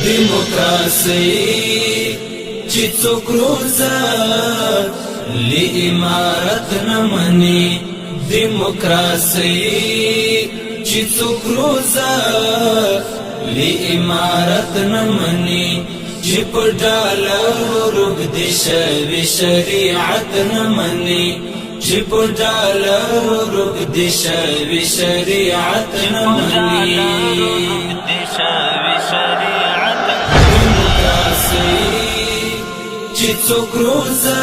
دیموکراسي چې څوک روزه لی امارت نه مني دیموکراسي چې څوک روزه لی امارت نه مني چې په ډالر روږدي شوي شریعت نه مني چې په ډالر روږدي شوي شریعت نه مني چې څوک روزه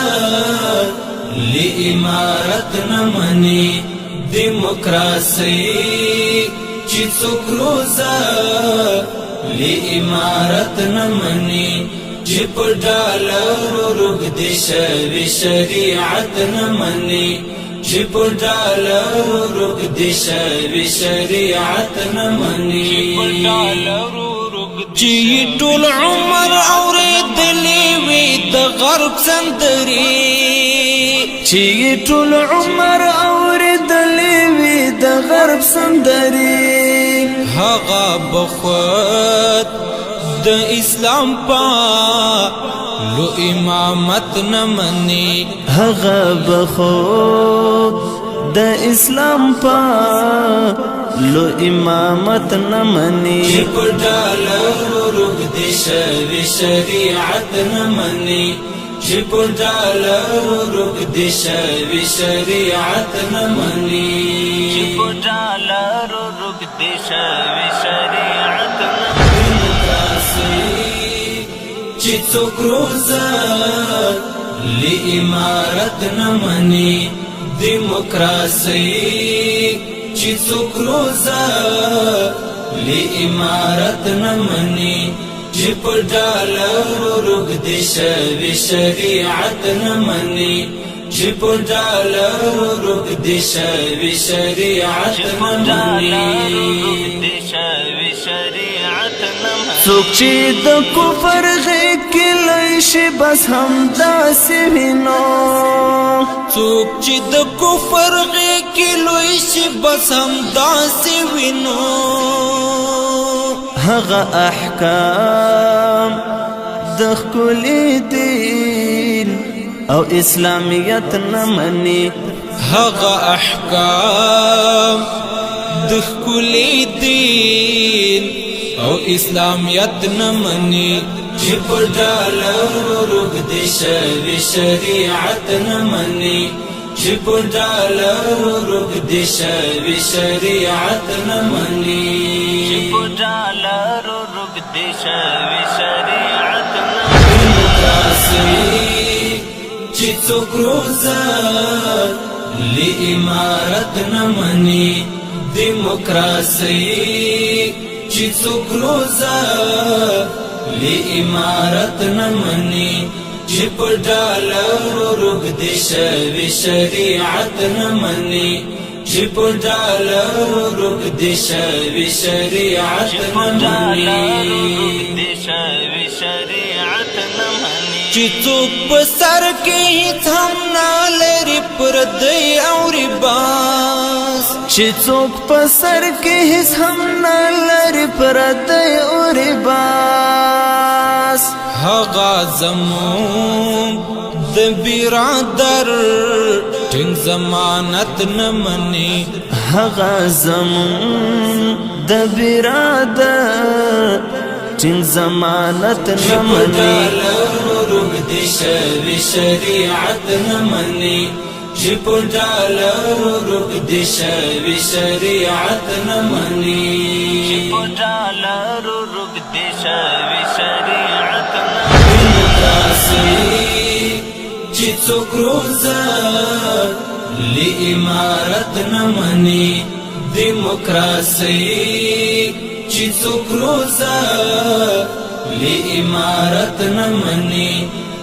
لی امارت نه مني دیموکراسي چې څوک روزه لی امارت نه مني چې په ډالر روږدي شوي شریعت نه مني چې په ډالر روږدي شوي شریعت نه مني چې ټول عمر اورېدلې وي د غرب سندرې چې ټول عمر اورېدلې وي د غرب سندرې هغه بخت د اسلام پا لو امامت نه مني هغه بخت د اسلام پا لو امامت نه مني چې په ډالر روږدي شوي شریعت نه مني چې په ډالر روږدي شوي شریعت نه مني چې په ډالر روږدي شوي شریعت نه چې څوک روزه لی امارت نه مني دیموکراسي چې څوک روزه لی امارت نه مني چې په ډالر روږدي شوي شریعت نه مني چې په ډالر روږدي شوي شریعت نه مني څوک چې د کفر غېږ کې لوی شي بس همداسې وینو څوک چې د کفر غېږ کې لوی شي بس همداسې وینو هغه احکام د ښکلي دین او اسلامیت نه مني هغه احکام د ښکلي دین او اسلامیت نه مني چې په ډالر روږدي شوي شریعت نه مني چې په ډالر روږدي شوي شریعت نه مني چې په ډالر روږدي شوي شریعت نه مني چې څوک روزه لی امارت نه مني دیموکراسي چې څوک روزه لی امارت نه مني چې په ډالر روږدي شوي شریعت نه مني چې په ډالر روږدي شوي شریعت نه مني چې څوک په سر کې هیڅ هم نه لري پردی او رباس چې څوک په سر کې هیڅ هم نه لري پردی او رباس هغه زموږ د برادر ټینګ ضمانت نه مني هغه زموږ د برادر ټینګ ضمانت نه مني روږدي شوي شریعت نه مني چې په ډالر روږدي شوي شریعت نه مني چې په ډالر روږدي شوي شریعت نه مني چې څوک روزه لی امارت نه مني دیموکراسي چې څوک روزه لی امارت نه مني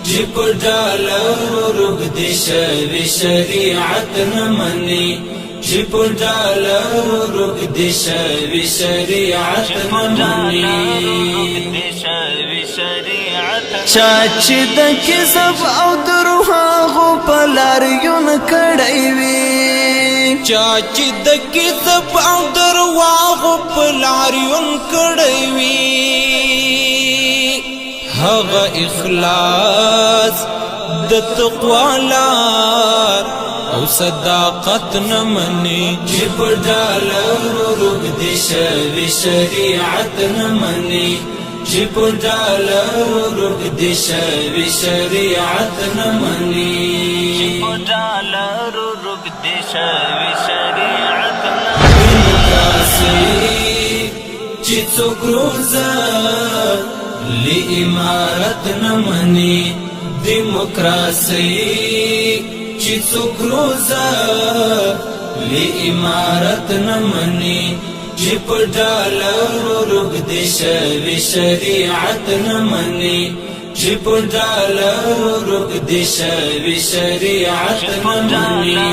چې په ډالر روږدي شوي شریعت نه مني چې په ډالر روږدي شوي شریعت نه مني چا چې د کذب او دروغو په لاریون کړی وي چا چې د کذب او دروغو په لاریون کړی وي هغه اخلاص د تقوا لار او صداقت نمني چې پر ډالر رګد شوی شریعت نمني چې پر ډالر رګد شوی شریعت نمني چې پر ډالر رګد شوی شریعت نمني چې څوک روزه لی امارت نمني دیموکراسی چې څوک روزه لی امارت نمني چې پر ډالر رګد شوی شریعت نمني چې پر ډالر رګد شوی شریعت نمني